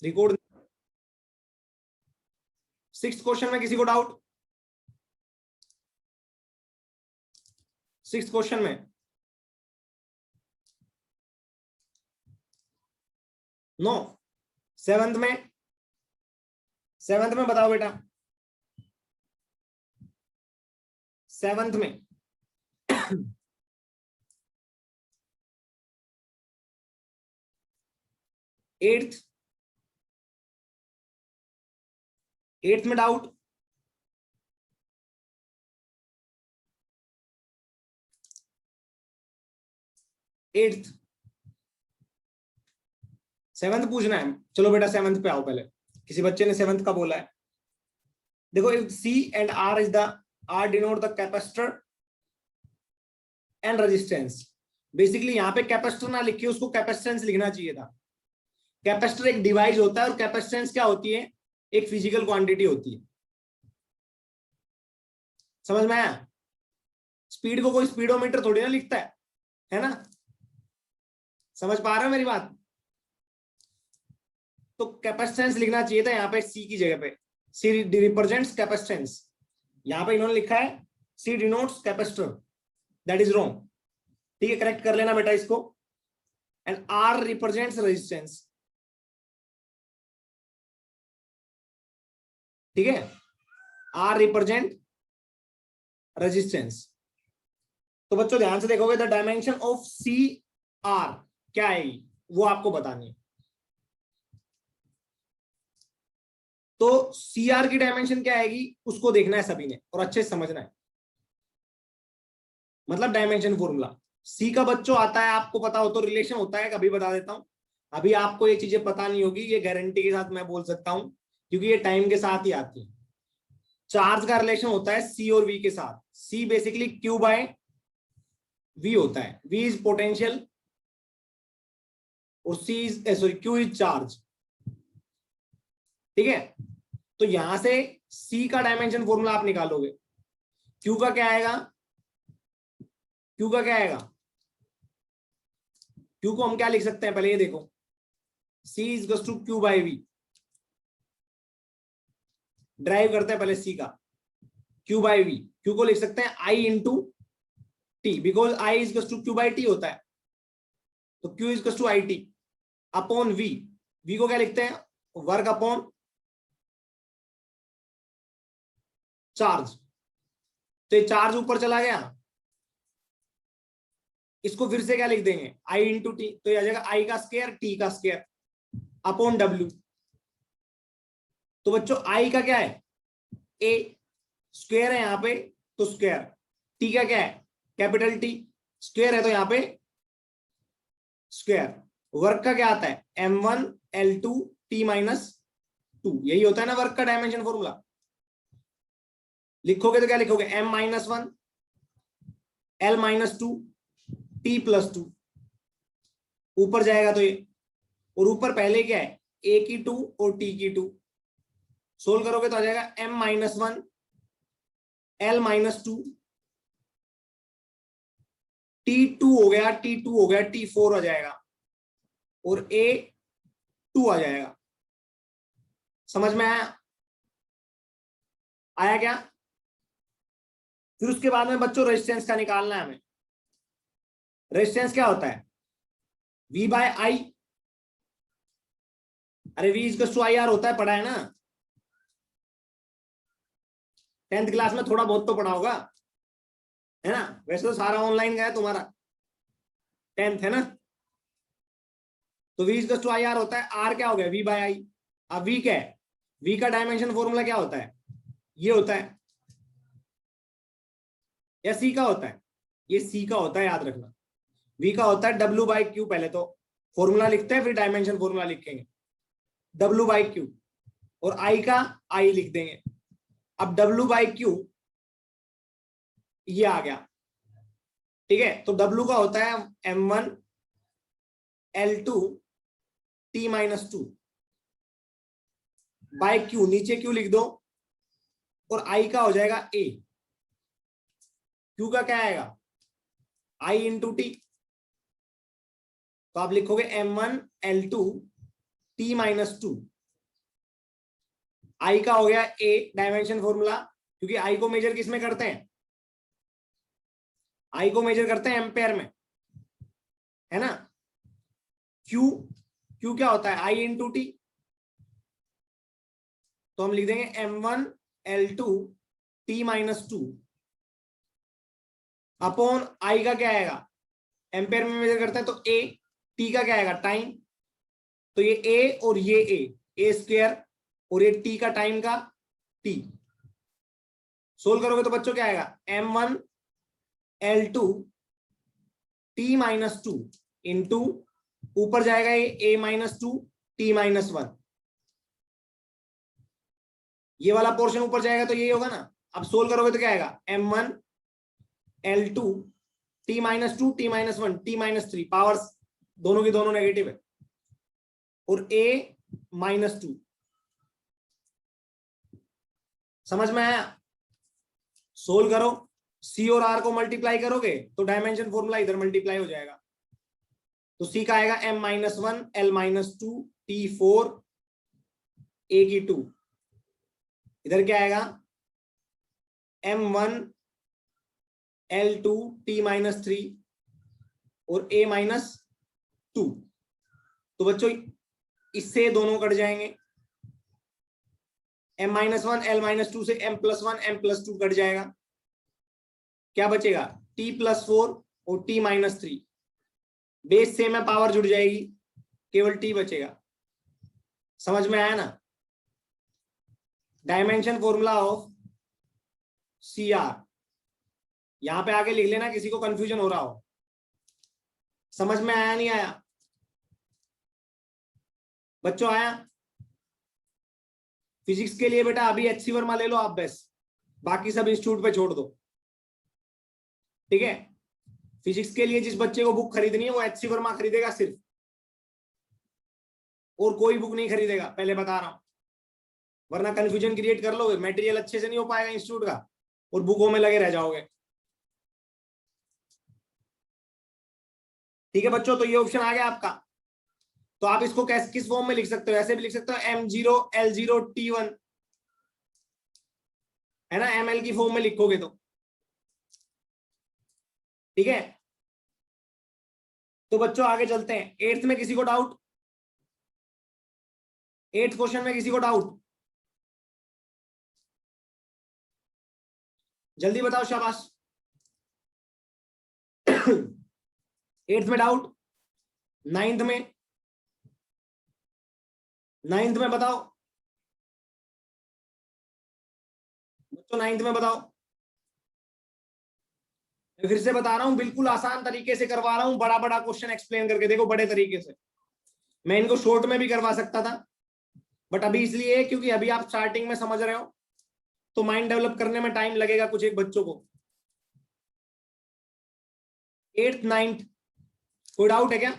Record. 6th question में किसी को डाउट? 6th क्वेश्चन में नो। 7th में, 7th में बताओ बेटा। 7th में 8th, 8th में डाउट? एट्थ, 7th पूछना है। चलो बेटा 7th पे आओ। पहले किसी बच्चे ने 7th का बोला है। देखो C and R is the R denote the capacitor and resistance। Basically यहाँ पे कैपेसिटर ना लिखिए, उसको कैपेसिटेंस लिखना चाहिए था। कैपेसिटर एक डिवाइस होता है और कैपेसिटेंस क्या होती है? एक फिजिकल क्वांटिटी होती है। समझ में आया? स्पीड को कोई स्पीडोमीटर थोड़ी ना लिखता है ना? समझ पा रहे हो मेरी बात? तो कैपेसिटेंस लिखना चाहिए था यहाँ पे C की जगह पे। C represents capacitance. यहाँ पे इन्होंने लिखा है C denotes capacitor. That is wrong. ठीक है, करेक्ट कर लेना बेटा इसको। And R represents resistance. ठीक है, R रिप्रेजेंट रेजिस्टेंस। तो बच्चों ध्यान से देखोगे, द डायमेंशन ऑफ CR क्या है वो आपको बतानी है। तो CR की डायमेंशन क्या आएगी उसको देखना है सभी ने और अच्छे से समझना है। मतलब डायमेंशन फॉर्मूला C का बच्चों आता है, आपको पता हो तो रिलेशन होता है, कभी बता देता हूं। अभी आपको ये चीजें पता नहीं होगी, ये गारंटी के साथ मैं बोल सकता हूं, क्योंकि ये टाइम के साथ ही आती है। चार्ज का रिलेशन होता है C और V के साथ। C basically Q by V होता है। V इज पोटेंशियल और Q इज चार्ज। ठीक है, तो यहां से C का डायमेंशन फॉर्मूला आप निकालोगे। Q का क्या आएगा? Q का क्या आएगा? Q को हम क्या लिख सकते हैं पहले ये देखो। C is equal to Q by V। Derive करते हैं पहले C का। Q बाय V, Q को लिख सकते हैं I into T, because I is equal to Q by T होता है। तो Q is equal to IT upon V। V को क्या लिखते हैं? Work upon charge. तो ये चार्ज ऊपर चला गया, इसको फिर से क्या लिख देंगे? I into T. तो ये आ जाएगा I का स्क्वायर T का स्क्वायर अपॉन W। तो बच्चों I का क्या है? A स्क्वायर है यहाँ पे तो स्क्वायर। T का क्या है? कैपिटल T स्क्वायर है तो यहाँ पे स्क्वायर। वर्क का क्या आता है? M1 L2 T minus 2। यही होता है ना वर्क का डायमेंशन फॉर्मूला। लिखोगे तो क्या लिखोगे? M minus 1 L minus 2 T plus 2। ऊपर जाएगा तो ये, और ऊपर पहले क्या है? A की 2 और T की 2। सोल्व करोगे तो आ जाएगा M minus 1 L minus 2 T2 हो गया, T2 हो गया, T4 हो जाएगा और A2 आ जाएगा। समझ में आया? आया क्या? फिर उसके बाद में बच्चों रेजिस्टेंस का निकालना है हमें। रेजिस्टेंस क्या होता है? V by I। अरे V इज टू IR होता है, पढ़ा है ना 10th क्लास में, थोड़ा बहुत तो पढ़ा होगा है ना? वैसे तो सारा ऑनलाइन गया तुम्हारा 10th है ना। तो V इज टू IR होता है। R क्या हो गया? V by I। अब V क्या है? V का डायमेंशन फॉर्मूला क्या होता है? ये होता है या C का होता है? ये C का होता है, याद रखना। V का होता है W बाई Q। पहले तो फॉर्मूला लिखते हैं फिर डायमेंशन फॉर्मूला लिखेंगे। W बाई Q और I का I लिख देंगे। अब W बाई Q ये आ गया। ठीक है, तो W का होता है M1 L2 T minus 2 by Q। नीचे Q लिख दो और I का हो जाएगा A। Q का क्या आएगा? I into T। तो आप लिखोगे M1 L2 T minus two. आई का हो गया ए डायमेंशन फॉर्मूला, क्योंकि आई को मेजर किस में करते हैं, आई को मेजर करते हैं एम्पेयर में, है ना। क्यू, क्यू क्या होता है, आई इंटू टी, तो हम लिख देंगे M1L2 T minus two upon I का क्या आएगा, एम्पेयर में मेजर करते हैं तो ए, टी का क्या आएगा टाइम, तो ये ए और ये ए स्क्वायर और ये टी का टाइम का टी। सोल्व करोगे तो बच्चों क्या आएगा, M1L2 T minus two into ऊपर जाएगा ये A minus two T minus one, ये वाला पोर्शन ऊपर जाएगा तो ये होगा ना। अब सोल्व करोगे तो क्या आएगा, M1L2 T minus two T minus one T minus three, powers दोनों की दोनों नेगेटिव है, और ए माइनस टू। समझ में आया, सोल्व करो, सी और आर को मल्टीप्लाई करोगे तो डायमेंशन फॉर्मूला इधर मल्टीप्लाई हो जाएगा, तो सी का आएगा M minus one L minus two T four A की टू, इधर क्या आएगा M1L2 टी माइनस थ्री और ए माइनस टू। तो बच्चों इससे दोनों कट जाएंगे, M minus one L minus to से M plus one M plus two cut जाएगा, क्या बचेगा T प्लस फोर और T minus three, base same है पावर जुड़ जाएगी, केवल T बचेगा। समझ में आया ना, डायमेंशन फॉर्मूला ऑफ CR, यहां पे आगे लिख लेना किसी को कंफ्यूजन हो रहा हो। समझ में आया नहीं आया बच्चों, आया। फिजिक्स के लिए बेटा अभी HC वर्मा ले लो आप, बस बाकी सब इंस्टीट्यूट पे छोड़ दो, ठीक है। फिजिक्स के लिए जिस बच्चे को बुक खरीदनी है वो HC वर्मा खरीदेगा सिर्फ, और कोई बुक नहीं खरीदेगा, पहले बता रहा हूं, वरना कंफ्यूजन क्रिएट कर लोगे, मटेरियल अच्छे से नहीं हो पाएगा इंस्टीट्यूट का और बुकों में लगे रह जाओगे। ठीक है बच्चों, तो ये ऑप्शन आ गया आपका। तो आप इसको किस फॉर्म में लिख सकते हो, ऐसे भी लिख सकते हो M0L0T1, है ना, ML की फॉर्म में लिखोगे तो, ठीक है। तो बच्चों आगे चलते हैं, एट्थ में किसी को डाउट, एट्थ क्वेश्चन में किसी को डाउट, जल्दी बताओ, शाबाश। एट्थ में डाउट, नाइन्थ में, नाइन्थ में बताओ बच्चों, नाइन्थ में बताओ। मैं फिर से बता रहा हूं, बिल्कुल आसान तरीके से करवा रहा हूं, बड़ा बड़ा क्वेश्चन एक्सप्लेन करके देखो बड़े तरीके से। मैं इनको शॉर्ट में भी करवा सकता था, बट अभी इसलिए क्योंकि अभी आप स्टार्टिंग में समझ रहे हो, तो माइंड डेवलप करने में टाइम लगेगा कुछ एक बच्चों को। एट्थ नाइन्थ कोई डाउट है क्या?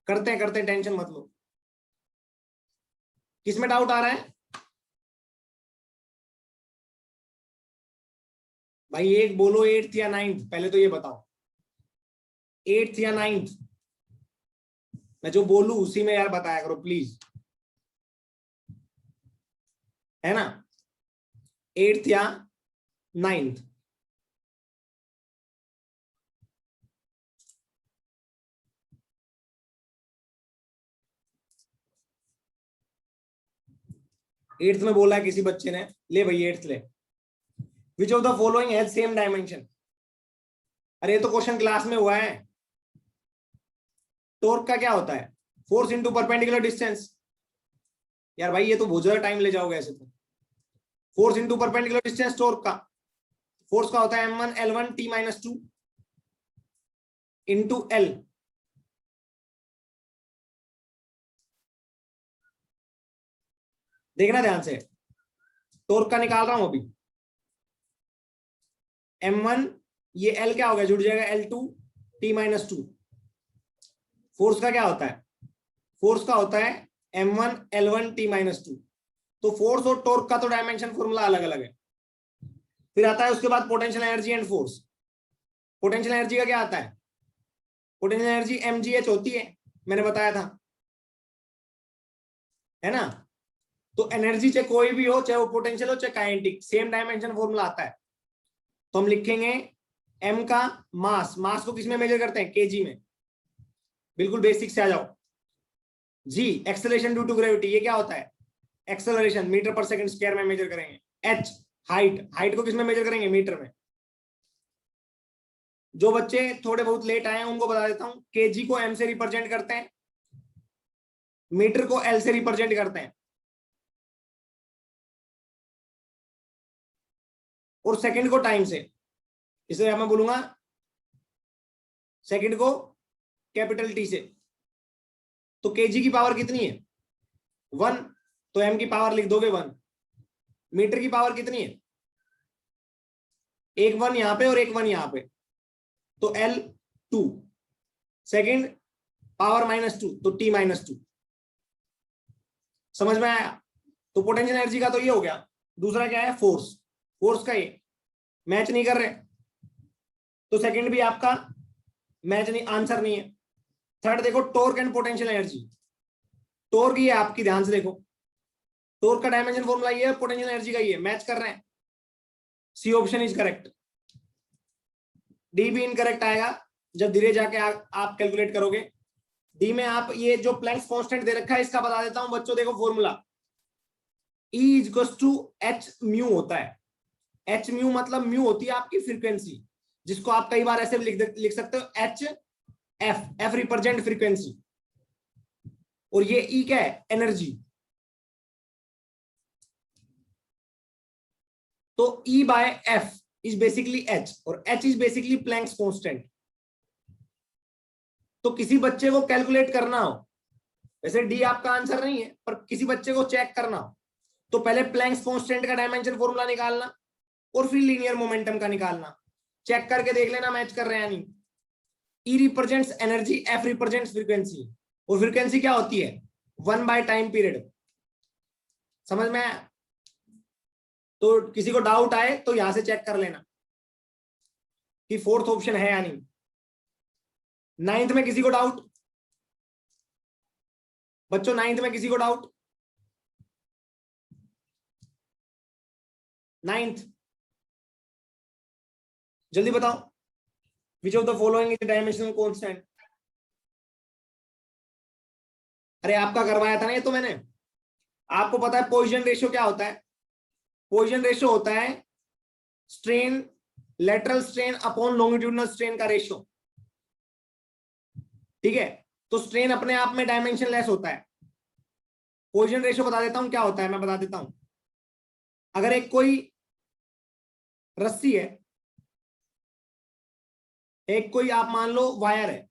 करते हैं टेंशन मत लो। किसमें डाउट आ रहा है भाई, एक बोलो, एट्थ या नाइन्थ, पहले तो ये बताओ, एट्थ या नाइन्थ, मैं जो बोलूं उसी में यार बताया करो प्लीज, है ना, एट्थ या नाइन्थ। एट्थ में बोला है किसी बच्चे ने, ले भाई एट्थ ले, which of the following has same dimension. अरे ये तो क्वेश्चन क्लास में हुआ है। टॉर्क का क्या होता है, फोर्स इंटू परपेंडिकुलर डिस्टेंस। यार भाई ये तो बहुत ज्यादा टाइम ले जाओगे ऐसे तो। Force into perpendicular distance torque का, फोर्स का होता है M1L1 T minus two into L। देखना ध्यान से, टॉर्क का निकाल रहा हूं अभी। M1, ये L क्या होगा, जुड़ जाएगा L2 T minus two. Force का क्या होता है, फोर्स का होता है M1L1 T माइनस टू। तो फोर्स और टॉर्क का तो डायमेंशन फॉर्मूला अलग अलग है। फिर आता है उसके बाद potential energy and force. Potential energy का क्या आता है? पोटेंशियल एनर्जी mgh होती है, मैंने बताया था, है ना। तो एनर्जी चाहे कोई भी हो, चाहे वो पोटेंशियल हो चाहे काइनेटिक, सेम डायमेंशन फॉर्मूला आता है। तो हम लिखेंगे m का मास, मास को किसमें मेजर करते हैं? केजी में। बिल्कुल बेसिक से आ जाओ। जी एक्सेलरेशन ड्यू टू ग्रेविटी, ये क्या होता है? एक्सेलरेशन मीटर पर सेकंड स्क्वायर में मेजर करेंगे। h हाइट, हाइट को किसमें मेजर करेंगे? मीटर में। जो बच्चे थोड़े बहुत लेट आए हैं उनको बता देता हूं, केजी को m से रिप्रेजेंट करते हैं, मीटर को l से रिप्रेजेंट करते हैं, और सेकंड को टाइम से। इसलिए मैं बोलूंगा सेकंड को कैपिटल टी से। तो केजी की पावर कितनी है? 1, तो m की पावर लिख दोगे 1। मीटर की पावर कितनी है? एक 1 यहां पे और एक 1 यहां पे, तो L 2, सेकंड पावर -2, तो T -2। समझ में आया? तो पोटेंशियल एनर्जी का तो ये हो गया। दूसरा क्या है? फोर्स। फोर्स का ये मैच नहीं कर रहे, तो सेकंड भी आपका मैच नहीं, आंसर नहीं है। थर्ड देखो, torque and potential energy. Torque ये आपकी, ध्यान से देखो, टॉर्क का डायमेंशन फॉर्मूला ये है, पोटेंशियल एनर्जी का ये, मैच कर रहे हैं। C option is correct. D भी इनकरेक्ट आएगा जब धीरे जाके आप कैलकुलेट करोगे। डी में आप ये जो प्लैंक्स कांस्टेंट दे रखा है इसका बता देता हूं बच्चों, देखो formula E equals to H mu होता है। एच म्यू मतलब म्यू होती है आपकी फ्रीक्वेंसी, जिसको आप कई बार ऐसे लिख सकते हो H F, F represent frequency, और ये ई क्या है? एनर्जी। तो E by F is basically H, और H is basically Planck's constant. तो किसी बच्चे को कैलकुलेट करना हो, वैसे डी आपका आंसर नहीं है, पर किसी बच्चे को चेक करना हो तो पहले प्लैंक्स कांस्टेंट का डायमेंशन फॉर्मूला निकालना, और फिर लीनियर मोमेंटम का निकालना। चेक करके देख लेना मैच कर रहे हैं या नहीं। E represents energy, F represents frequency, और फ्रीक्वेंसी क्या होती है? 1 बाय टाइम पीरियड। समझ में आया? तो किसी को डाउट आए तो यहां से चेक कर लेना कि फोर्थ ऑप्शन है या नहीं। नाइन्थ में किसी को डाउट? बच्चों नाइन्थ में किसी को डाउट? नाइन्थ जल्दी बताओ, which of the following is dimensional constant? अरे आपका करवाया था ना ये तो मैंने। आपको पता है पोजीशन रेशियो क्या होता है? पोजीशन रेशियो होता है strain, lateral strain upon longitudinal strain का रेशियो। ठीक है, तो स्ट्रेन अपने आप में डायमेंशन लेस होता है। पोजीशन रेशियो बता देता हूं क्या होता है, मैं बता देता हूं। अगर एक कोई रस्सी है, एक कोई आप मान लो वायर है,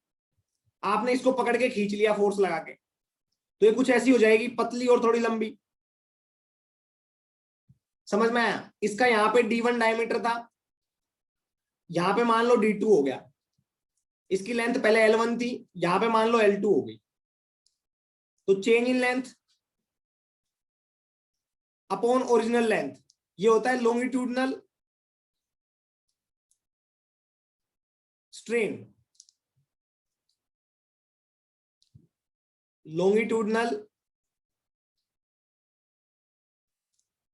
आपने इसको पकड़ के खींच लिया फोर्स लगा के, तो ये कुछ ऐसी हो जाएगी, पतली और थोड़ी लंबी। समझ में आया? इसका यहां पे D1 डायमीटर था, यहां पे मान लो D2 हो गया। इसकी लेंथ पहले L1 थी, यहां पे मान लो L2 हो गई। तो change in length upon original length, ये होता है लॉन्गिट्यूडनल स्ट्रेन। Longitudinal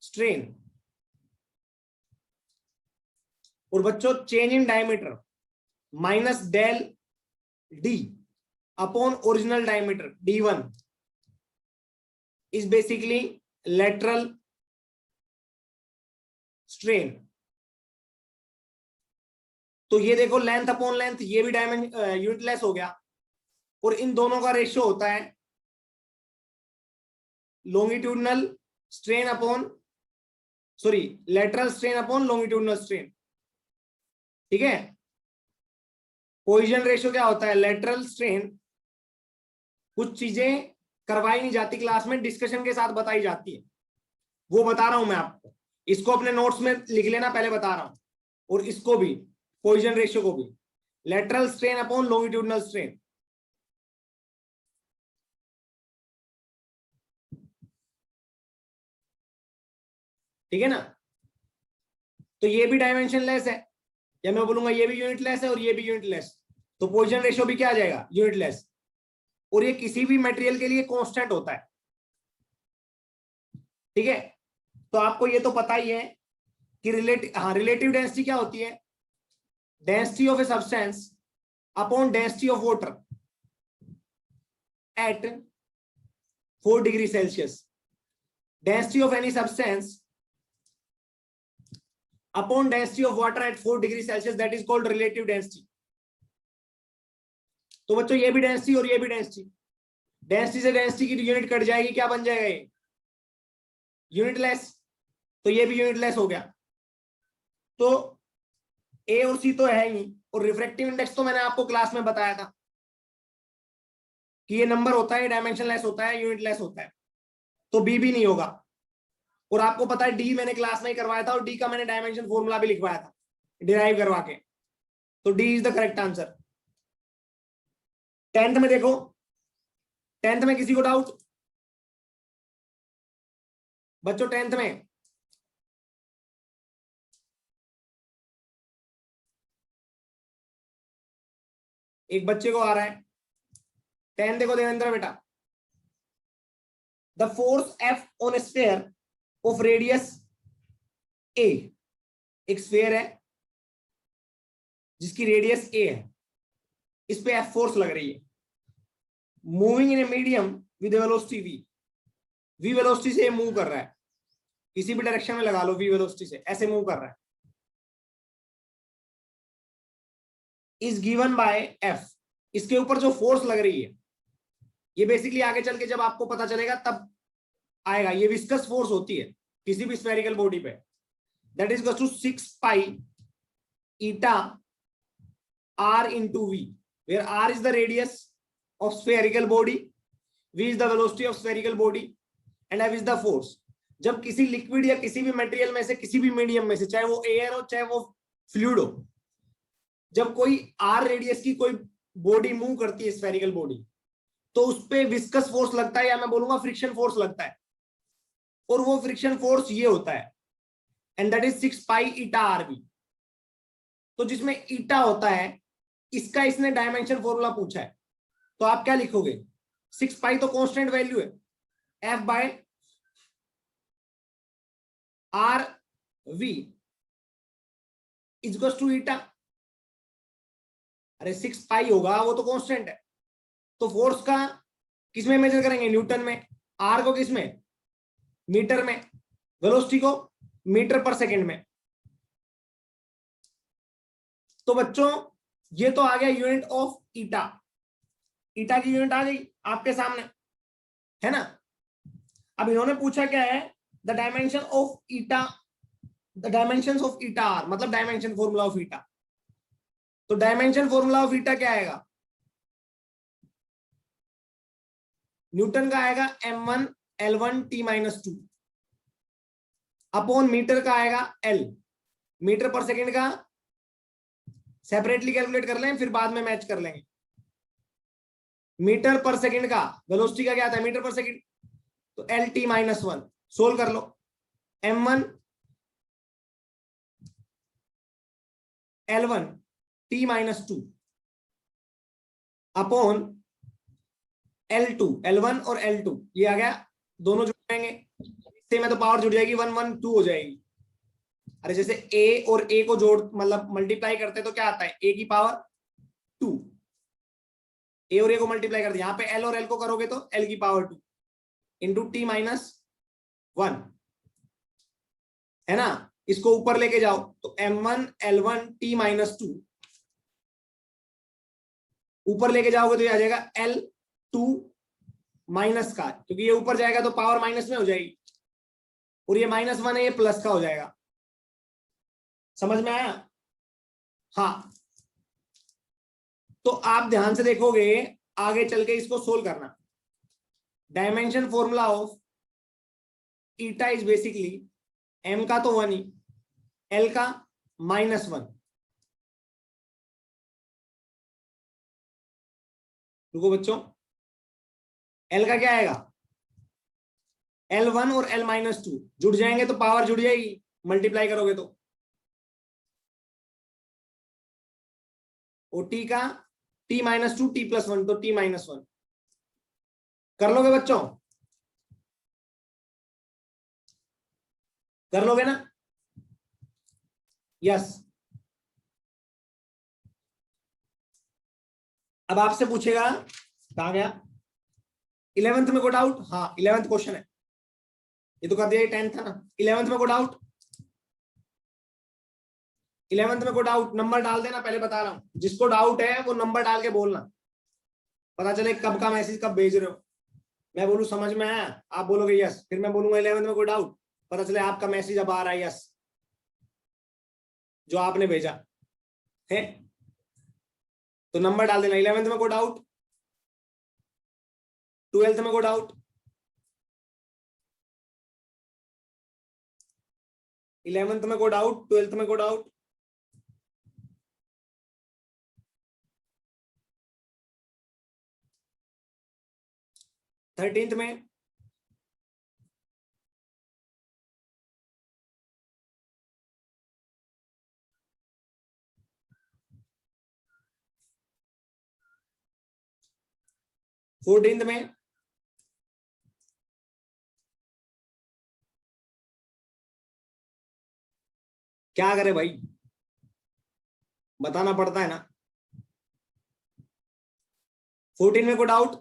strain. और बच्चों change in diameter minus del D upon original diameter D1 is basically lateral strain. तो ये देखो लेंथ अपॉन लेंथ, ये भी डायमेंशन यूनिटलेस हो गया, और इन दोनों का रेशियो होता है longitudinal strain upon, sorry, lateral strain upon longitudinal strain. ठीक है, पोजीशन रेशियो क्या होता है? Lateral strain. कुछ चीजें करवाई नहीं जाती क्लास में, डिस्कशन के साथ बताई जाती है, वो बता रहा हूं मैं आपको। इसको अपने नोट्स में लिख लेना, पहले बता रहा हूं। और इसको भी, पोजीशन रेशियो को भी, lateral strain upon longitudinal strain. ठीक है ना? तो ये भी डायमेंशन लेस है, या मैं बोलूंगा ये भी यूनिटलेस है और ये भी यूनिटलेस, तो पोजीशन रेशियो भी क्या आ जाएगा, यूनिटलेस। और ये किसी भी मटेरियल के लिए कांस्टेंट होता है, ठीक है। तो आपको ये तो पता ही है कि रिलेटिव डेंसिटी क्या होती है, density of a substance upon density of water at 4 degree Celsius, density of any substance upon density of water at 4 degree Celsius, that is called relative density। तो बच्चों ये भी डेंसिटी और ये भी डेंसिटी, डेंसिटी से डेंसिटी की unit cut जाएगी, क्या बन जाएगा ये, यूनिटलेस। तो ये भी यूनिटलेस हो गया। तो ए और सी तो है ही, और रिफ्रैक्टिव इंडेक्स तो मैंने आपको क्लास में बताया था कि ये नंबर होता है, डायमेंशनलेस होता है, यूनिटलेस होता है। तो बी भी नहीं होगा। और आपको पता है डी मैंने क्लास में ही करवाया था, और डी का मैंने डायमेंशन फॉर्मूला भी लिखवाया था डिराइव करवा के। तो D is the correct answer. 10th में देखो, 10th में किसी को डाउट बच्चों, 10th में एक बच्चे को आ रहा है 10 देखो देवेंद्र बेटा, the force F on sphere of radius a, एक स्फीयर है जिसकी रेडियस ए है, इस पे एफ फोर्स लग रही है, moving in a medium with velocity V, V velocity से मूव कर रहा है, किसी भी डायरेक्शन में लगा लो, वी वेलोसिटी से ऐसे मूव कर रहा है, इज गिवन बाय एफ, इसके ऊपर जो फोर्स लग रही है, ये बेसिकली आगे चल के जब आपको पता चलेगा तब आएगा, ये विस्कस फोर्स होती है किसी भी स्फेरिकल बॉडी पे, that is equal to 6 pi eta r into v, where r is the radius of spherical body, v is the velocity of spherical body and f is the force। जब किसी liquid या किसी भी material में से, किसी भी medium में से, चाहे वो एयर हो चाहे वो फ्लूइड हो, जब कोई r रेडियस की कोई बॉडी मूव करती है स्फेरिकल बॉडी, तो उस पे विस्कस फोर्स लगता है, या मैं बोलूंगा फ्रिक्शन फोर्स लगता है, और वो फ्रिक्शन फोर्स ये होता है, and that is 6 pi eta R V. तो जिसमें ईटा होता है, इसका इसने डायमेंशन फॉर्मूला पूछा है, तो आप क्या लिखोगे, 6 पाई तो कांस्टेंट वैल्यू है, F by R V is equal to eta. अरे 6 पाई होगा, वो तो कांस्टेंट है, तो फोर्स का किसमें मेजर करेंगे, न्यूटन में, आर को किसमें, मीटर में, वेलोसिटी को मीटर पर सेकेंड में। तो बच्चों ये तो आ गया यूनिट ऑफ ईटा, ईटा की यूनिट आ गई आपके सामने, है ना। अब इन्होंने पूछा क्या है, the dimension of eta, the dimensions of eta are, मतलब डायमेंशन फॉर्मूला ऑफ ईटा। तो डायमेंशन फॉर्मूला ऑफ ईटा क्या आएगा, न्यूटन का आएगा m1 L1 T-2 upon metre का आएगा L, मीटर पर सेकेंड का सेपरेटली कैलकुलेट कर लें, फिर बाद में मैच कर लेंगे। मीटर पर सेकंड का वेलोसिटी का क्या आता है, मीटर पर सेकंड, तो LT-1 सोल्व कर लो, m1 L1 T-2 upon L2, L1 और L2 ये आ गया, दोनों जुड़ जाएंगे, इससे में तो पावर जुड़ जाएगी, 1 1 2 हो जाएगी। अरे जैसे a और a को जोड़ मतलब मल्टीप्लाई करते हैं तो क्या आता है, a की पावर 2, a और a को मल्टीप्लाई करते हैं, यहाँ पे l और l को करोगे तो l की पावर 2 इंटू T-1 है ना। इसको ऊपर लेके जाओ तो m1 L1 T-2 ऊपर लेके जाओगे तो ये आ जाएगा L2 माइनस का, क्योंकि ये ऊपर जाएगा तो पावर माइनस में हो जाएगी, और ये -1 है, ये प्लस का हो जाएगा। समझ में आया, हाँ। तो आप ध्यान से देखोगे, आगे चल के इसको सोल्व करना। Dimension formula of eta is basically m का तो 1 ही, l का -1। रुको बच्चों, l का क्या आएगा, L1 और L-2 जुड़ जाएंगे तो पावर जुड़ जाएगी, मल्टीप्लाई करोगे तो और टी का t-2 t+1 तो t-1 कर लोगे बच्चों, कर लोगे ना? यस। अब आपसे पूछेगा कहा गया 11th में कोई डाउट? हाँ 11th क्वेश्चन है ये तो कर दिया, 10th था ना। 11th में कोई डाउट? 11th में कोई डाउट नंबर डाल देना, पहले बता रहा हूं, जिसको डाउट है वो नंबर डाल के बोलना, पता चले कब का मैसेज कब भेज रहे हो। मैं बोलूं समझ में आया, आप बोलोगे यस, फिर मैं बोलूंगा 11th में कोई डाउट, पता चले आपका मैसेज अब आ रहा है यस जो आपने भेजा है। तो नंबर डाल देना। 11th में कोई डाउट? 12th में कोई डाउट? 11th में कोई डाउट? 12th में कोई डाउट? 13th में? फोर्टींथ में? क्या करे भाई, बताना पड़ता है ना। 14 में कोई डाउट?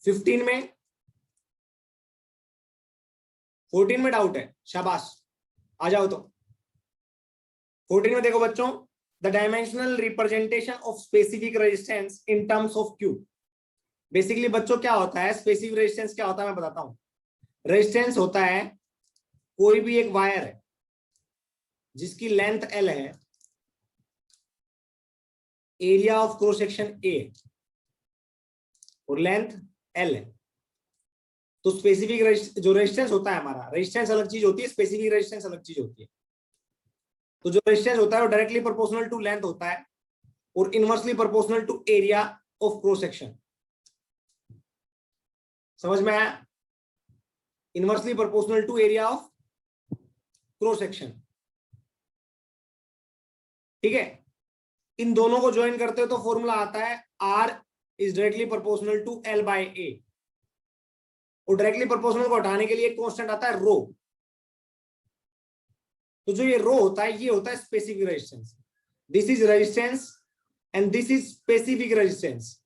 15 में? 14 में डाउट है, शाबाश आ जाओ। तो 14 में देखो बच्चों, the dimensional representation of specific resistance in terms of Q. Basically बच्चों क्या होता है स्पेसिफिक रेजिस्टेंस, क्या होता है मैं बताता हूं। रेजिस्टेंस होता है कोई भी एक वायर है जिसकी लेंथ L है, area of cross section A और लेंथ L है। तो स्पेसिफिक जो रेजिस्टेंस होता है हमारा, रेजिस्टेंस अलग चीज होती है, स्पेसिफिक रेजिस्टेंस अलग चीज होती है। तो जो रेजिस्टेंस होता है वो डायरेक्टली प्रोपोर्शनल टू लेंथ होता है और inversely proportional to area of cross section. समझ में आया? Inversely proportional to area of cross section, ठीक है। इन दोनों को ज्वाइन करते हो तो फॉर्मूला आता है R is directly proportional to L/A। और डायरेक्टली प्रोपोर्शनल को हटाने के लिए एक कांस्टेंट आता है रो। तो जो ये रो होता है ये होता है specific resistance. This is resistance and this is specific resistance.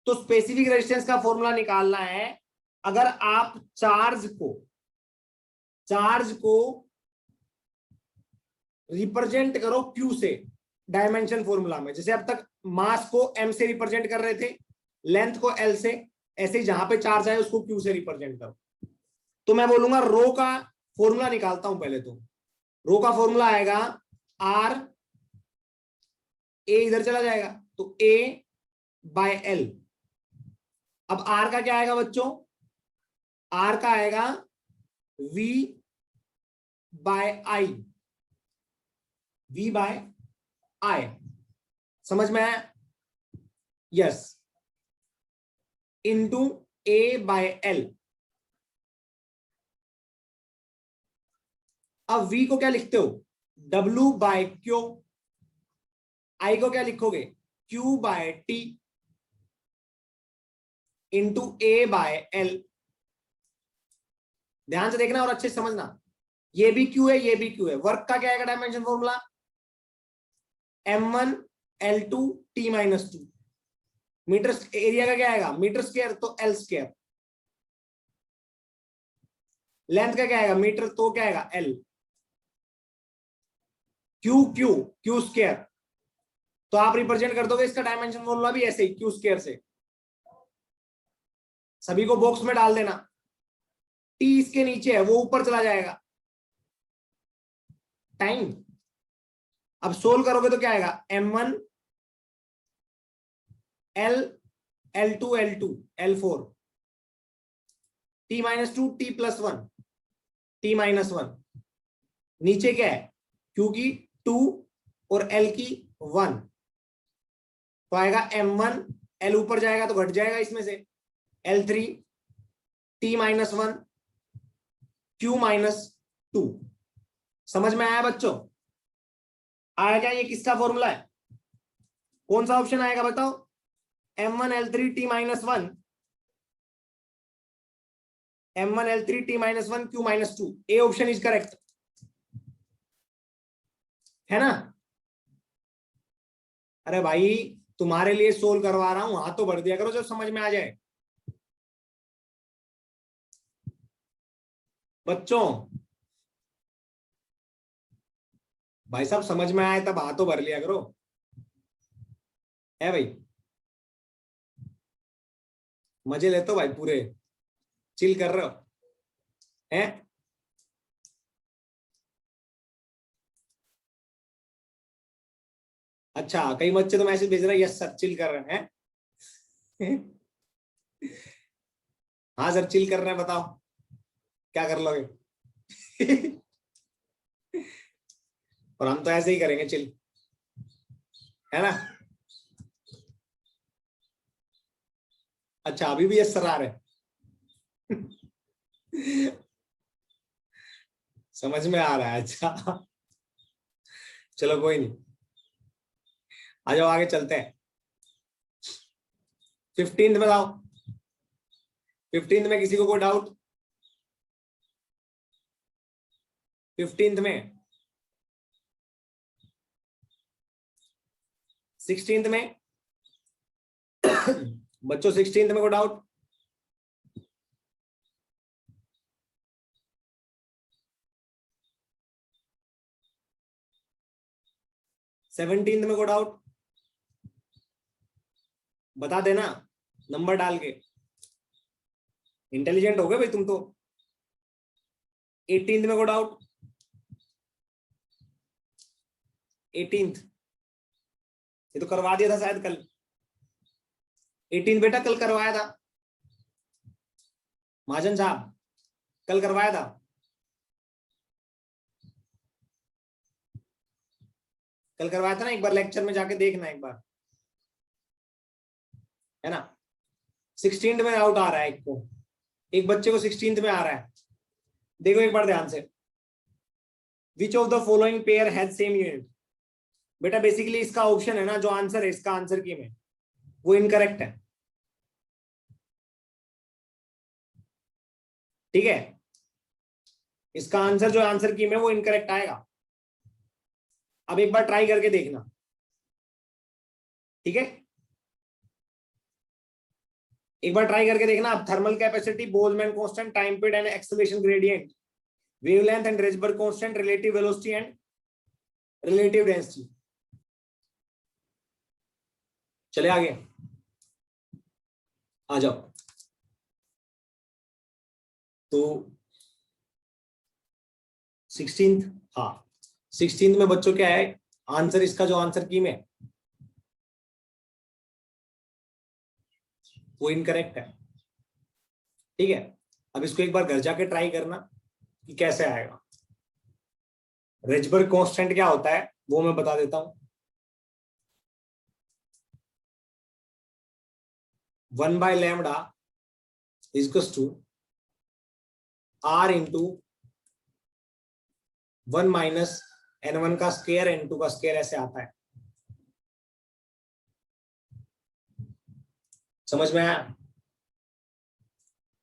तो स्पेसिफिक रेजिस्टेंस का फॉर्मूला निकालना है, अगर आप चार्ज को रिप्रेजेंट करो Q से डायमेंशन फॉर्मूला में, जैसे अब तक मास को M से रिप्रेजेंट कर रहे थे, लेंथ को L से, ऐसे ही जहां पे चार्ज आए उसको Q से रिप्रेजेंट करो। तो मैं बोलूंगा रो का फॉर्मूला निकालता हूं पहले। तो रो का फॉर्मूला आएगा R, A इधर चला जाएगा तो A/L। अब R का क्या आएगा बच्चों? R का आएगा V/I। V/I समझ में आया? Yes, into A/L। अब V को क्या लिखते हो? W/Q। I को क्या लिखोगे? Q/T into A/L। ध्यान से देखना और अच्छे से समझना, ये भी Q है ये भी Q है। वर्क का क्या आएगा dimension formula? M1L2 T-2। Metre area का क्या आएगा? मीटर स्क्वायर तो L स्क्वायर। लेंथ का क्या आएगा? मीटर तो क्या आएगा? L। Q square. तो आप रिप्रेजेंट कर दोगे इसका डायमेंशन फॉर्मूला भी ऐसे ही Q स्क्वायर से। सभी को बॉक्स में डाल देना। T इसके नीचे है वो ऊपर चला जाएगा। टाइम अब सोल्व करोगे तो क्या आएगा? M1 L L2 L2 L4 T-2 T+1 T-1। नीचे क्या है? Q की 2 और L की 1, तो आएगा M1, L ऊपर जाएगा तो घट जाएगा इसमें से, L3 T-1 Q-1 2। समझ में आया बच्चों? आया क्या? ये किसका फॉर्मूला है? कौन सा ऑप्शन आएगा बताओ? M1L3T-1, M1L3T-1 Q-2। A option is correct, है ना? अरे भाई तुम्हारे लिए सोल्व करवा रहा हूं, हाथ तो भर दिया करो जब समझ में आ जाए। बच्चों भाई साहब समझ में आए तब हाथों भर लिया करो, है भाई? मजे लेते हो भाई, पूरे चिल कर रहे हो, हैं? अच्छा, कई बच्चे तो मैसेज भेज रहे हैं यस सर चिल कर रहे हैं। हाँ सर चिल कर रहे हैं, बताओ क्या कर लोगे? और हम तो ऐसे ही करेंगे चिल, है ना? अच्छा अभी भी यस सर आ रहे हैं। समझ में आ रहा है, अच्छा चलो कोई नहीं, आ जाओ आगे चलते हैं। 15th में लाओ, 15th में किसी को कोई डाउट? 15th में, 16th में बच्चों 16th में कोई डाउट? सेवनटीन्थ में कोई डाउट? बता देना नंबर डाल के, इंटेलिजेंट हो गए भाई तुम तो। 18th में कोई डाउट? 18th ये तो करवा दिया था शायद कल। 18 बेटा कल करवाया था महाजन साहब, कल करवाया था। कल करवाया था ना, एक बार लेक्चर में जाके देखना एक बार, है ना? 16th में डाउट आ रहा है एक को, एक बच्चे को 16th में आ रहा है। देखो एक बार ध्यान से, which of the following pair has same unit. बेटा बेसिकली इसका ऑप्शन है ना, जो आंसर है इसका आंसर की में वो इनकरेक्ट है, ठीक है? इसका आंसर जो आंसर की में वो इनकरेक्ट आएगा। अब एक बार ट्राई करके देखना, ठीक है? एक बार ट्राई करके देखना। अब thermal capacity, Boltzmann constant, time period and acceleration gradient, wavelength and Rydberg constant, relative velocity and relative density. चले आगे, आ जाओ। तो 16th, हाँ 16th में बच्चों क्या है आंसर? इसका जो आंसर की में वो इनकरेक्ट है, ठीक है? अब इसको एक बार घर जाके ट्राई करना कि कैसे आएगा। रेज़बर्ग कांस्टेंट क्या होता है वो मैं बता देता हूं। 1/λ equals to R into 1 minus N1 का स्क्वायर N2 का स्क्वायर, ऐसे आता है। समझ में आया?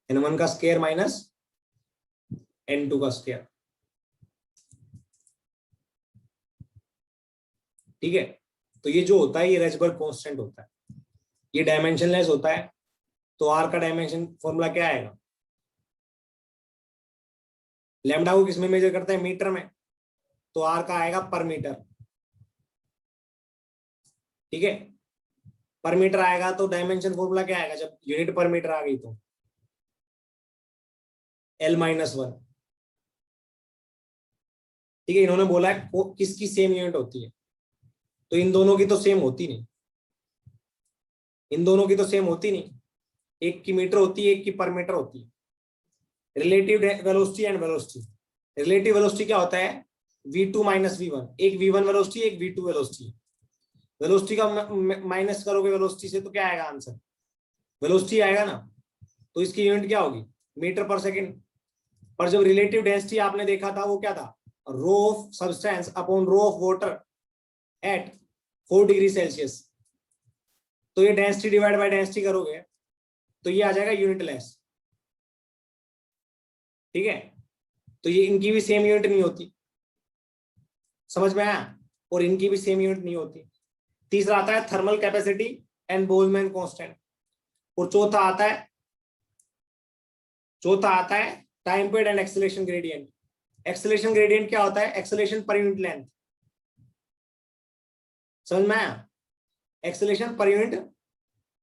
N1 का स्क्वायर माइनस N2 का स्क्वायर, ठीक है? तो ये जो होता है ये रेज़बर्ग कांस्टेंट होता है, ये डायमेंशनलेस होता है। तो आर का डायमेंशन फॉर्मूला क्या आएगा? लैम्डा को किसमें मेजर करते हैं? मीटर में, तो आर का आएगा पर मीटर, ठीक है? पर मीटर आएगा तो डायमेंशन फॉर्मूला क्या आएगा जब यूनिट पर मीटर आ गई? तो L-1, ठीक है? इन्होंने बोला है किसकी सेम यूनिट होती है, तो इन दोनों की तो सेम होती नहीं, इन दोनों की तो सेम होती नहीं, एक की मीटर होती है एक की पर मीटर होती है। Relative velocity and velocity, relative velocity क्या होता है? v2 माइनस v1, एक v1 वेलोसिटी एक v2 वेलोसिटी। वेलोसिटी का माइनस करोगे वेलोसिटी से तो क्या आएगा आंसर? वेलोसिटी आएगा ना, तो इसकी यूनिट क्या होगी? मीटर पर सेकंड। पर जब रिलेटिव डेंसिटी आपने देखा था वो क्या था, rho of substance upon rho of water at 4 degree Celsius. तो ये डेंसिटी डिवाइड बाय डेंसिटी करोगे तो ये आ जाएगा यूनिटलेस। ठीक है, तो ये इनकी भी सेम यूनिट नहीं होती, समझ में आया, और इनकी भी सेम यूनिट नहीं होती। तीसरा आता है thermal capacity and Boltzmann constant, और चौथा आता है time period and acceleration gradient. Acceleration gradient क्या होता है, एक्सेलरेशन पर यूनिट लेंथ, समझ में आया, एक्सेलरेशन पर यूनिट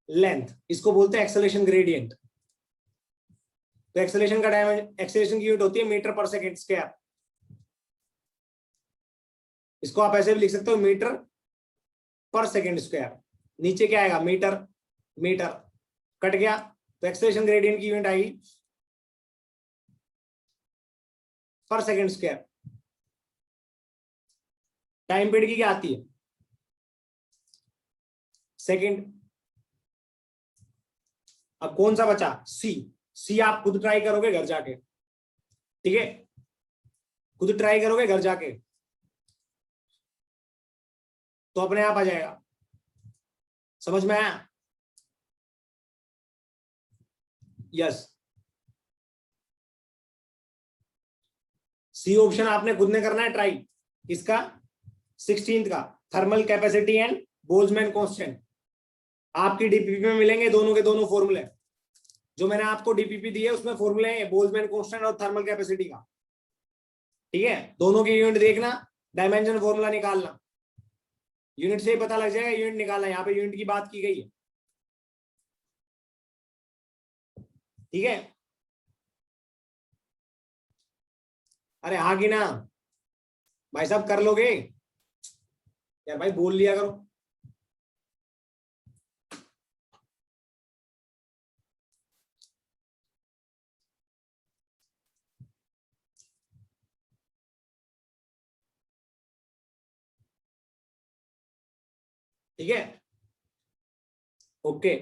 लेंथ, इसको बोलते हैं एक्सेलरेशन ग्रेडियंट। तो एक्सेलरेशन का एक्सेलरेशन की यूनिट होती है मीटर पर सेकंड स्क्वायर। इसको आप ऐसे भी लिख सकते हो मीटर पर सेकंड स्क्वायर, नीचे क्या आएगा मीटर, मीटर कट गया, तो एक्सेलरेशन ग्रेडियंट की यूनिट आएगी पर सेकंड स्क्वायर। टाइम पीरियड की क्या आती है, सेकंड। अब कौन सा बचा, सी आप खुद ट्राई करोगे घर जाके, ठीक है, खुद ट्राई करोगे घर जाके तो अपने आप आ जाएगा, समझ में आया, यस। सी ऑप्शन आपने खुद ने करना है ट्राई, इसका 16th का thermal capacity and Boltzmann constant. आपकी डीपीपी में मिलेंगे दोनों के दोनों फॉर्मूले, जो मैंने आपको डीपीपी दी है उसमें फॉर्मूले हैं बोल्ट्जमैन कांस्टेंट और थर्मल कैपेसिटी का, ठीक है। दोनों की यूनिट देखना, डायमेंशन फॉर्मूला निकालना, यूनिट से ही पता लग जाएगा यूनिट निकालना, यहाँ पे यूनिट की बात की गई है, ठीक है। अरे हाँ कि ना भाई साहब, कर लोगे यार, भाई बोल लिया करो। ठीक है, ओके।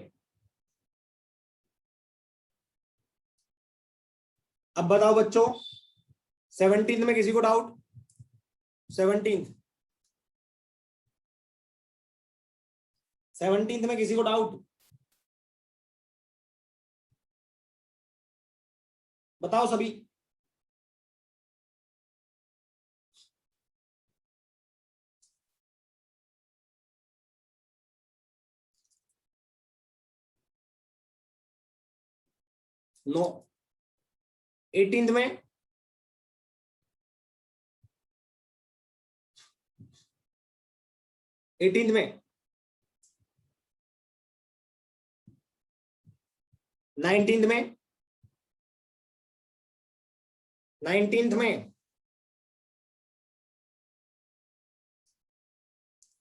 अब बताओ बच्चों, 17th में किसी को डाउट, 17th में किसी को डाउट, बताओ सभी। नो। 18th में, 18th में, 19th में, 19th में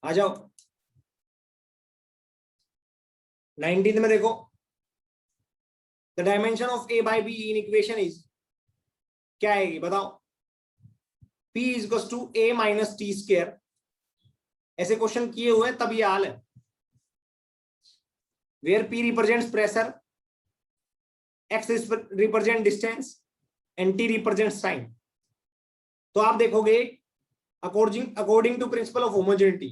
आ जाओ। 19th में देखो, the dimension of A by B in equation is, क्या आएगी बताओ, P is to A minus T square. ऐसे क्वेश्चन किए हुए तब ये हाल है, where P represents pressure, X represent distance and T represents time. तो आप देखोगे according to principle of homogeneity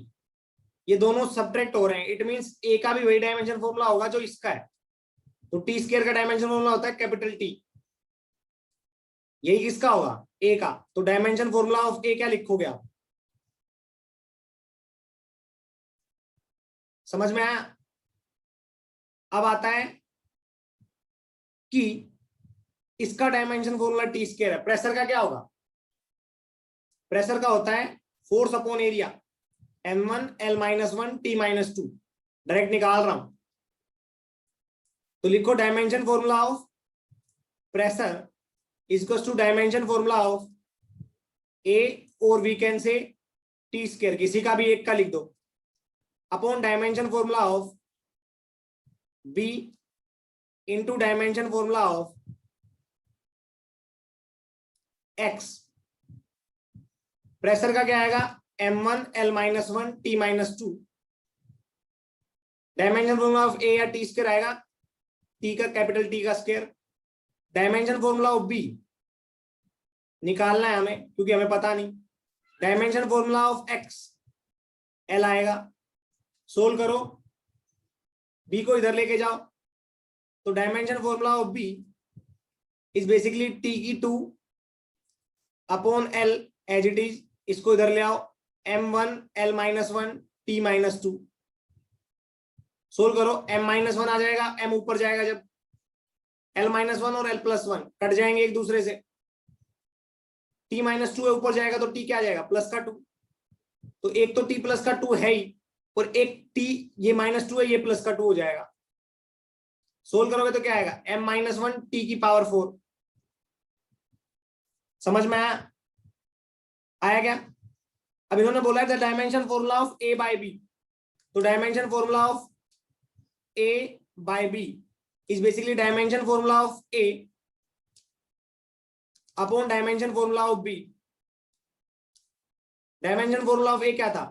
ये दोनों सब्ट्रैक्ट हो रहे हैं, इट मींस ए का भी वही डायमेंशन फॉर्मूला होगा जो इसका है। तो टी स्क्वायर का डायमेंशन फॉर्मूला होता है कैपिटल टी, यही किसका होगा, ए का। तो डायमेंशन फॉर्मूला ऑफ ए क्या लिखोगे आप, समझ में आया। अब आता है कि इसका डायमेंशन फॉर्मूला टी स्क्वायर है, प्रेशर का क्या होगा, प्रेशर का होता है force upon area, m1 L-1 T-2, direct निकाल रहा हूं। तो लिखो dimension formula of pressure is to dimension formula of A, और we can say T square, किसी का भी एक का लिख दो, upon dimension formula of B into dimension formula of X. Pressure का क्या आएगा, m1 L-1 T-2, dimension formula of A या टी स्क्वायर आएगा, टी का कैपिटल टी का square, dimension formula of B निकालना है हमें क्योंकि हमें पता नहीं। Dimension formula of X L आएगा, सोल्व करो, बी को इधर लेके जाओ, तो dimension formula of B is basically T की 2 upon L as it is, इसको इधर ले आओ, m1 l-1 t-2, सोल्व करो, m-1 आ जाएगा, m ऊपर जाएगा जब, l-1 और l+1 कट जाएंगे एक दूसरे से, t-2 ऊपर जाएगा तो t क्या आ जाएगा, प्लस का 2, तो एक तो t प्लस का 2 है ही, और एक t ये -2 है, ये प्लस का 2 हो जाएगा। सोल्व करोगे तो क्या आएगा, m-1 t की पावर 4। समझ में आया? आया क्या? अब इन्होंने बोला है dimension formula of a by b, तो dimension formula of a by b is basically dimension formula of a upon dimension formula of b। Dimension formula of a क्या था,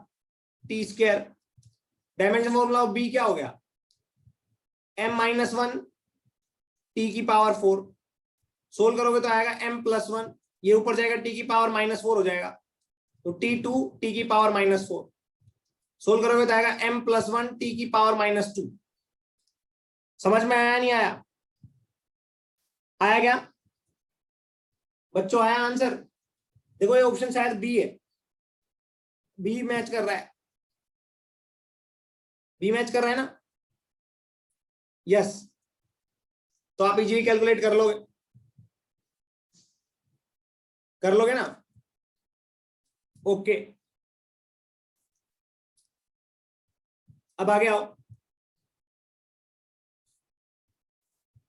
t², dimension formula of b क्या हो गया, m-1 t की power 4। Solve करोगे तो आएगा m+1, ये ऊपर जाएगा t की पावर -4 हो जाएगा, तो t2 t की पावर -4। सोल्व करोगे तो आएगा m+1 t की पावर -2। समझ में आया नहीं आया? आया क्या बच्चों, आया आंसर? देखो ये ऑप्शन शायद बी है, बी मैच कर रहा है, बी मैच कर रहा है ना? यस, तो आप इजीली कैलकुलेट कर लोगे, कर लोगे ना? ओके, अब आगे आओ।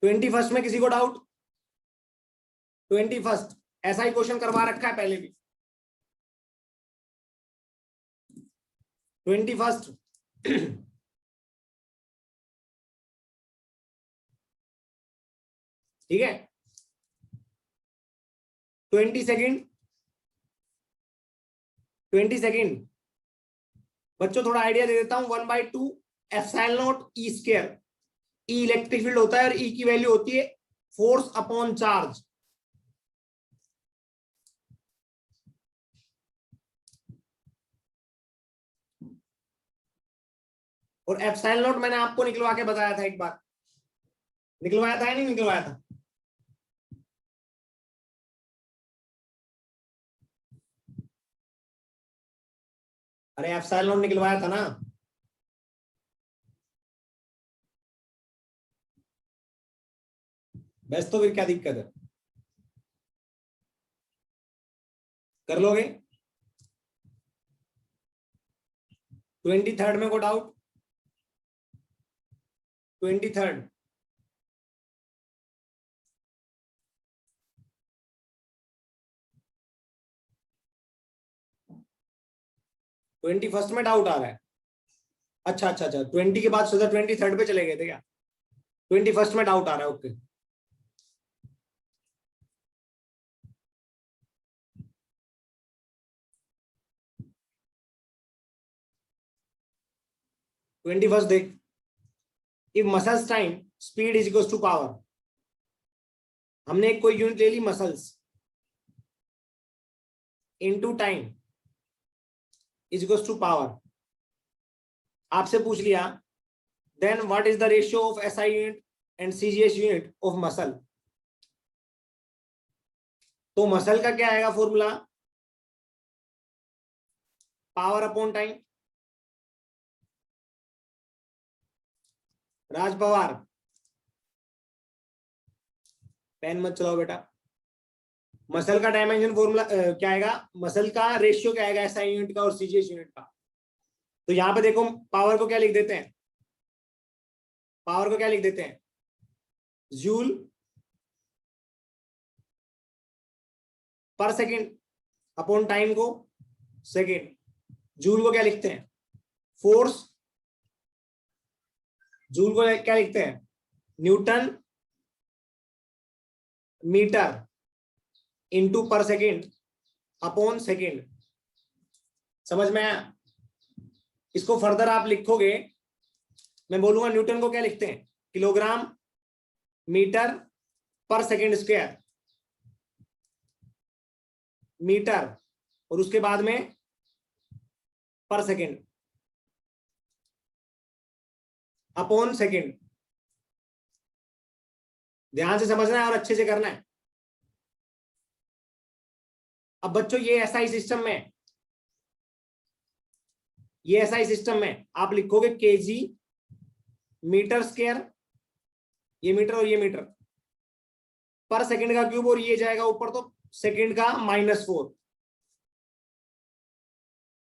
21 में किसी को डाउट? 21 ऐसा ही क्वेश्चन करवा रखा है पहले भी। 21 ठीक है। 22 बच्चों थोड़ा आइडिया दे देता हूं, 1/2 एप्सिलॉन ई स्क्वायर, ई इलेक्ट्रिक फील्ड होता है और ई की वैल्यू होती है फोर्स अपॉन चार्ज। और एप्सिलॉन मैंने आपको निकलवा के बताया था एक बार, निकलवाया था या नहीं निकलवाया था? अरे एप्सिलॉन निकलवाया था ना? बस तो फिर क्या दिक्कत है, कर लोगे? 23 में को डाउट? 23 21 में डाउट आ रहा है? अच्छा अच्छा अच्छा, 20 के बाद सोचा 23 पे चले गए थे क्या? 21 में डाउट आ रहा है, ओके। ट्वेंटी फर्स्ट देख, if muscles time speed is equal to power, हमने एक कोई यूनिट ले ली muscles, into time is equal to power. आपसे पूछ लिया then what is the ratio of SI unit and CGS unit of muscle, तो मसल का क्या आएगा formula, power upon time. Raj Pawar pen मत चलाओ बेटा। मसल का डायमेंशन फॉर्मूला क्या आएगा, मसल का रेशियो क्या आएगा एसआई यूनिट का और सीजीएस यूनिट का। तो यहां पे देखो पावर को क्या लिख देते हैं, पावर को क्या लिख देते हैं, जूल पर सेकेंड अपॉन टाइम को सेकेंड। जूल को क्या लिखते हैं, फोर्स, जूल को क्या लिखते हैं, न्यूटन मीटर इनटू पर सेकेंड अपॉन सेकेंड। समझ में आया? इसको फर्दर आप लिखोगे, मैं बोलूंगा न्यूटन को क्या लिखते हैं, किलोग्राम मीटर पर सेकेंड स्क्वायर। मीटर और उसके बाद में पर सेकेंड अपॉन सेकेंड। ध्यान से समझना है और अच्छे से करना है। अब बच्चों ये एसआई सिस्टम में, ये एसआई सिस्टम में आप लिखोगे केजी मीटर स्क्वायर, ये मीटर और ये मीटर, पर सेकंड का क्यूब और ये जाएगा ऊपर तो सेकंड का -4।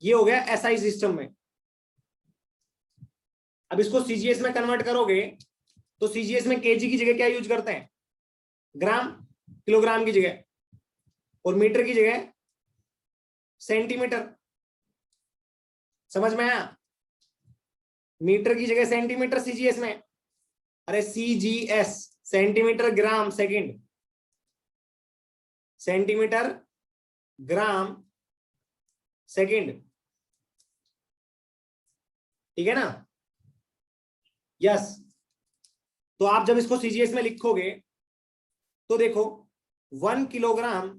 ये हो गया एसआई सिस्टम में। अब इसको सीजीएस में कन्वर्ट करोगे तो सीजीएस में केजी की जगह क्या यूज करते हैं? ग्राम, किलोग्राम की जगह, और मीटर की जगह सेंटीमीटर। समझ में आया? मीटर की जगह सेंटीमीटर सीजीएस में। अरे CGS centimetre gram second, centimetre gram second, ठीक है ना? यस। तो आप जब इसको सीजीएस में लिखोगे तो देखो 1 किलोग्राम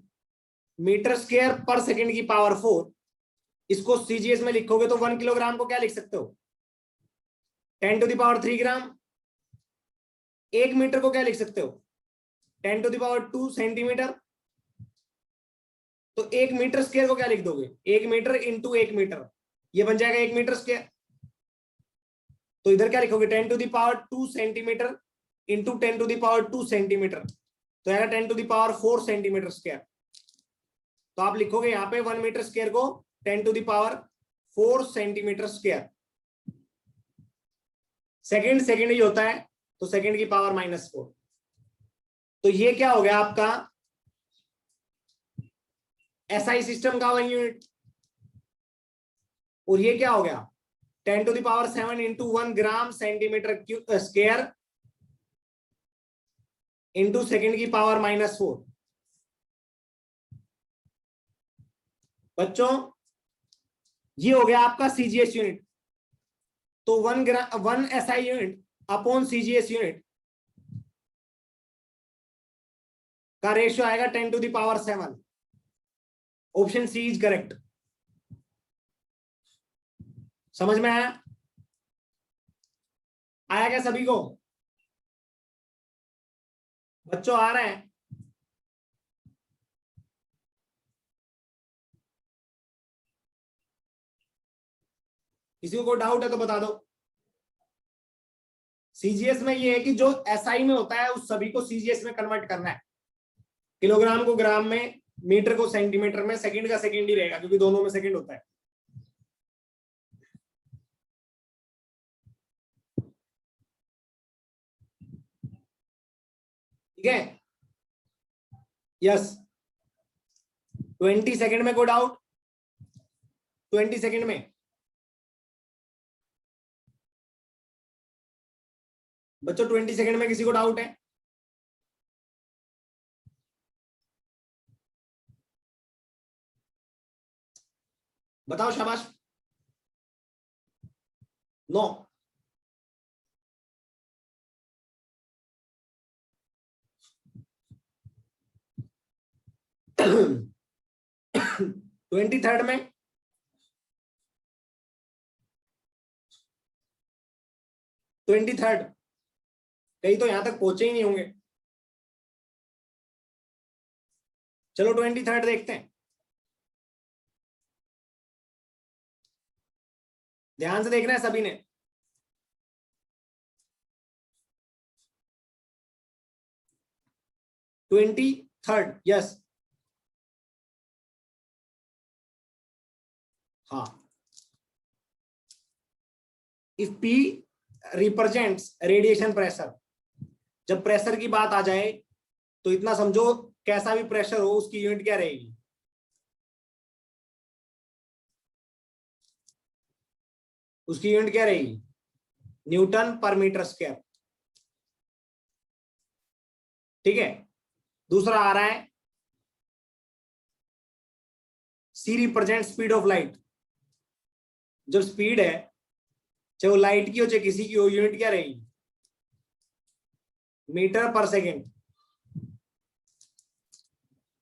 मीटर स्क्वायर पर सेकंड की पावर 4, इसको सीजीएस में लिखोगे तो 1 किलोग्राम को क्या लिख सकते हो? 10⁻³ ग्राम। 1 मीटर को क्या लिख सकते हो? 10⁻² सेंटीमीटर। तो 1 मीटर स्क्वायर को क्या लिख दोगे? 1 मीटर इंटू 1 मीटर, ये बन जाएगा 1 मीटर स्क्वायर। तो इधर क्या लिखोगे? 10⁻² सेंटीमीटर इंटू 10⁻² सेंटीमीटर, तो आएगा 10⁻4 सेंटीमीटर स्क्वायर। तो आप लिखोगे यहाँ पे 1 मीटर स्क्वायर को 10⁻4 सेंटीमीटर स्क्वायर। सेकंड सेकंड ही होता है तो सेकंड की पावर -4। तो ये क्या हो गया आपका एसआई सिस्टम का 1 यूनिट। और ये क्या हो गया 10⁻7 into 1 gram centimetre square into second की पावर -4। बच्चों ये हो गया आपका सीजीएस यूनिट। तो 1 SI unit upon CGS unit का रेशियो आएगा 10⁻7। Option C is correct. समझ में आया? आया क्या सभी को? बच्चों आ रहे हैं? किसी को कोई डाउट है तो बता दो। सीजीएस में ये है कि जो एसआई में होता है उस सभी को सीजीएस में कन्वर्ट करना है। किलोग्राम को ग्राम में, मीटर को सेंटीमीटर में, सेकंड का सेकंड ही रहेगा क्योंकि दोनों में सेकंड होता है। ठीक है? यस। 20 सेकंड में कोई डाउट? 20 सेकंड में बच्चों 20 सेकंड में किसी को डाउट है? बताओ शाबाश। नो। ट्वेंटी थर्ड में 23rd, कहीं तो यहां तक पहुंचे ही नहीं होंगे। चलो 23rd देखते हैं, ध्यान से देखना है सभी ने। Twenty third, yes. हाँ, if P represents radiation pressure, जब प्रेशर की बात आ जाए तो इतना समझो कैसा भी प्रेशर हो उसकी यूनिट क्या रहेगी? उसकी यूनिट क्या रहेगी? न्यूटन पर मीटर स्क्वायर। ठीक है? दूसरा आ रहा है C represent speed of light. जब स्पीड है, चाहे वो लाइट की हो चाहे किसी की हो, यूनिट क्या रहेगी? मीटर पर सेकेंड।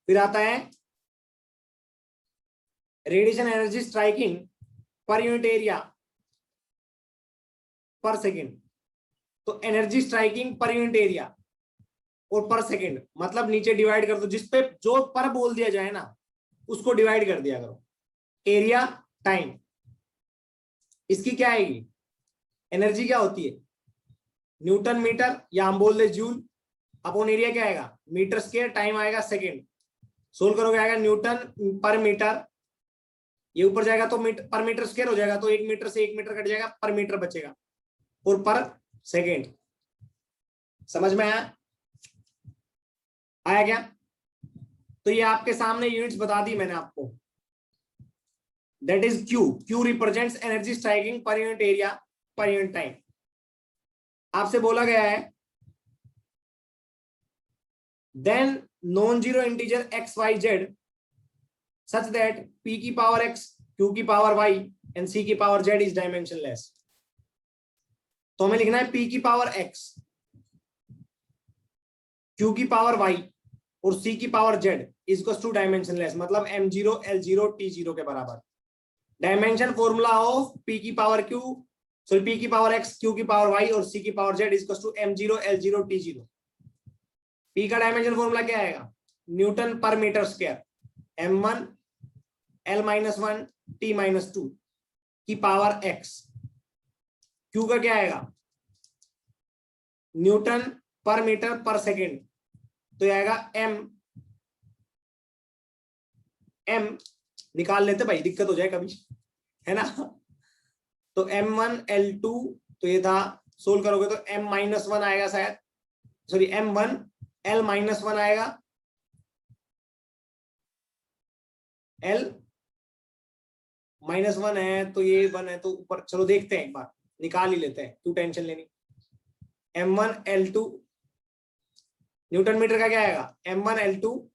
फिर आता है radiation energy striking per unit area पर सेकेंड। तो energy striking per unit area और पर सेकेंड, मतलब नीचे डिवाइड कर दो, जिसपे जो पर बोल दिया जाए ना उसको डिवाइड कर दिया करो। एरिया टाइम, इसकी क्या आएगी एनर्जी, क्या होती है न्यूटन मीटर, या हम बोल दे जूल, अपॉन एरिया क्या आएगा मीटर स्क्वायर, टाइम आएगा सेकेंड। सोल्व करोगे आएगा न्यूटन पर मीटर, ये ऊपर जाएगा तो पर मीटर स्क्वायर हो जाएगा, तो 1 मीटर से 1 मीटर कट जाएगा, पर मीटर बचेगा, और पर सेकेंड। समझ में आया? आया क्या? तो ये आपके सामने यूनिट्स बता दी मैंने आपको। That is Q. Q represents energy striking per unit area per unit time. आपसे बोला गया है then non zero integer X Y Z such that p की पावर x, q की पावर y and c की पावर z is dimensionless। तो हमें लिखना है p की पावर x, q की पावर y और c की power z is equals to dimensionless, मतलब m0 l0 t0 के बराबर। डायमेंशन फॉर्मूला ऑफ p की पावर q, सॉरी p की पावर x, q की पावर y और c की power z is equals to m0 l0 t0। p का dimension formula क्या आएगा न्यूटन पर metre square, m1 l-1 t-2 की पावर x। q का क्या आएगा न्यूटन पर मीटर पर सेकेंड, तो ये आएगा m निकाल लेते भाई, दिक्कत हो जाए कभी, है ना। तो m1 l2, तो ये था, सोल्व करोगे तो m-1 आएगा शायद, सॉरी m1 l-1 आएगा, l-1 है तो ये 1 है, तो ऊपर चलो देखते हैं एक बार, निकाल ही लेते हैं, क्यों टेंशन लेनी। m1 l2 न्यूटन मीटर का क्या आएगा m1 l2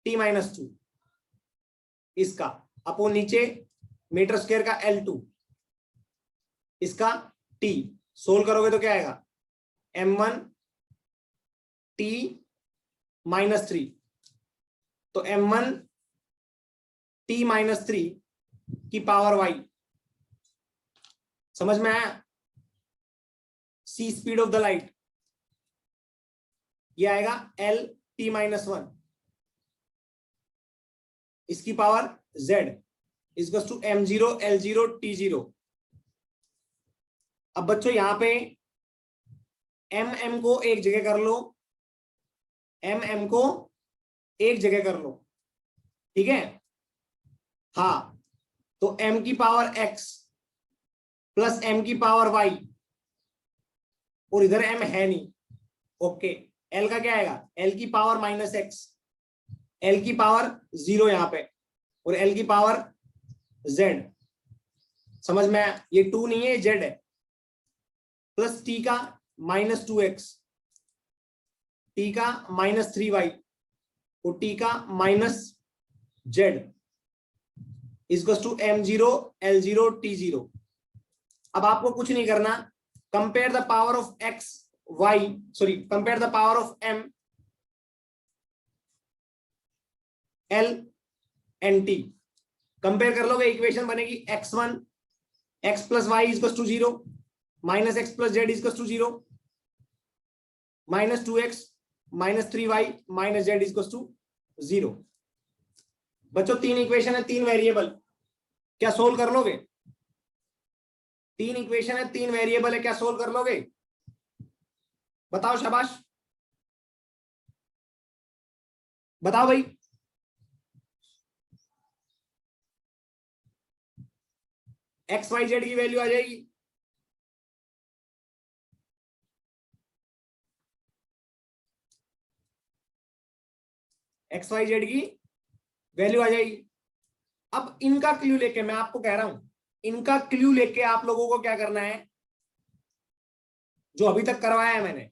t-2 इसका, अपो नीचे मीटर स्क्वायर का l2 इसका t, सोल्व करोगे तो क्या आएगा m1 t-3, तो m1 t-3 की पावर y। समझ में आया? c speed of the light, ये आएगा l t-1, इसकी power z equals to m0 l0 t0। अब बच्चों यहां पे m को एक जगह कर लो, m को एक जगह कर लो, ठीक है। हाँ, तो m की पावर x प्लस m की पावर y, और इधर m है नहीं, ओके। l का क्या आएगा l की पावर -x, l की पावर 0 यहां पे, और l की पावर z। समझ में आया? ये 2 नहीं है, z है, प्लस t का -2x, t का -3y और t का -z equals to m0 l0 t0। अब आपको कुछ नहीं करना, compare the power of x y, sorry compare the power of m l and t, compare कर लोगे इक्वेशन बनेगी x1 x plus y equals to 0 minus x plus z equals to 0 -2x -3y minus z equals to 0। बच्चों 3 equation है, 3 variable, क्या solve कर लोगे? 3 equation है, 3 variable है, क्या सोल्व कर लोगे? बताओ, शाबाश बताओ भाई। एक्स वाई जेड की वैल्यू आ जाएगी, एक्स वाई जेड की वैल्यू आ जाएगी। अब इनका क्लू लेके मैं आपको कह रहा हूं, इनका क्लू लेके आप लोगों को क्या करना है, जो अभी तक करवाया है मैंने,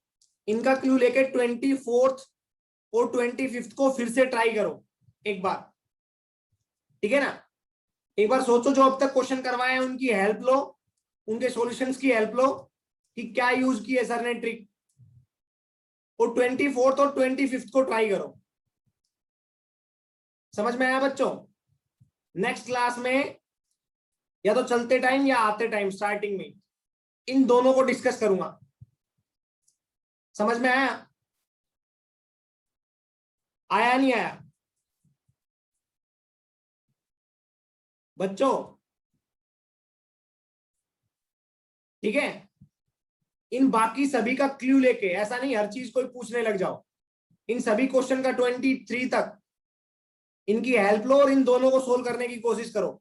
इनका क्लू लेके 24th और 25th को फिर से ट्राई करो एक बार, ठीक है ना। एक बार सोचो, जो अब तक क्वेश्चन करवाए हैं उनकी हेल्प लो, उनके सॉल्यूशंस की हेल्प लो कि क्या यूज की है सर ने ट्रिक, और 24th और 25th को ट्राई करो। समझ में आया बच्चों? नेक्स्ट क्लास में या तो चलते टाइम या आते टाइम स्टार्टिंग में इन दोनों को डिस्कस करूंगा। समझ में आया? आया नहीं आया बच्चों? ठीक है, इन बाकी सभी का क्लू लेके, ऐसा नहीं हर चीज कोई पूछने लग जाओ, इन सभी क्वेश्चन का 23 तक इनकी हेल्प लो और इन दोनों को सोल्व करने की कोशिश करो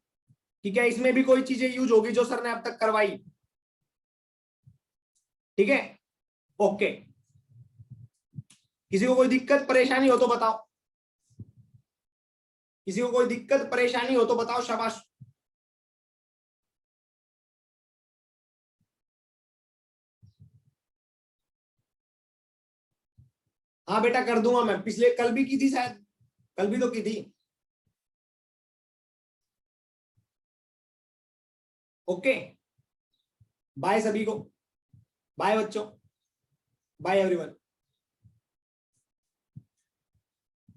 कि क्या इसमें भी कोई चीजें यूज होगी जो सर ने अब तक करवाई। ठीक है, ओके। किसी को कोई दिक्कत परेशानी हो तो बताओ, किसी को कोई दिक्कत परेशानी हो तो बताओ, शाबाश। हाँ बेटा कर दूंगा मैं, पिछले कल भी की थी शायद, कल भी तो की थी। ओके, बाय सभी को, बाय बच्चों, बाय एवरीवन।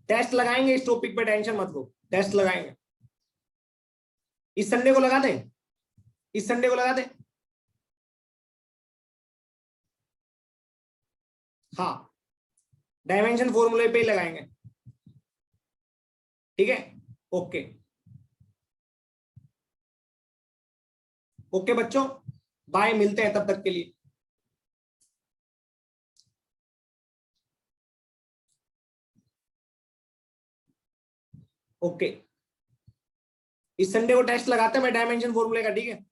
टेस्ट लगाएंगे इस टॉपिक पे, टेंशन मत लो, टेस्ट लगाएंगे। इस संडे को लगा दें, इस संडे को लगा दें। हाँ, डायमेंशन फॉर्मूले पे ही लगाएंगे। ठीक है, ओके ओके बच्चों, बाय, मिलते हैं तब तक के लिए। ओके, इस संडे को टेस्ट लगाते हैं मैं डायमेंशन फॉर्मूले का, ठीक है।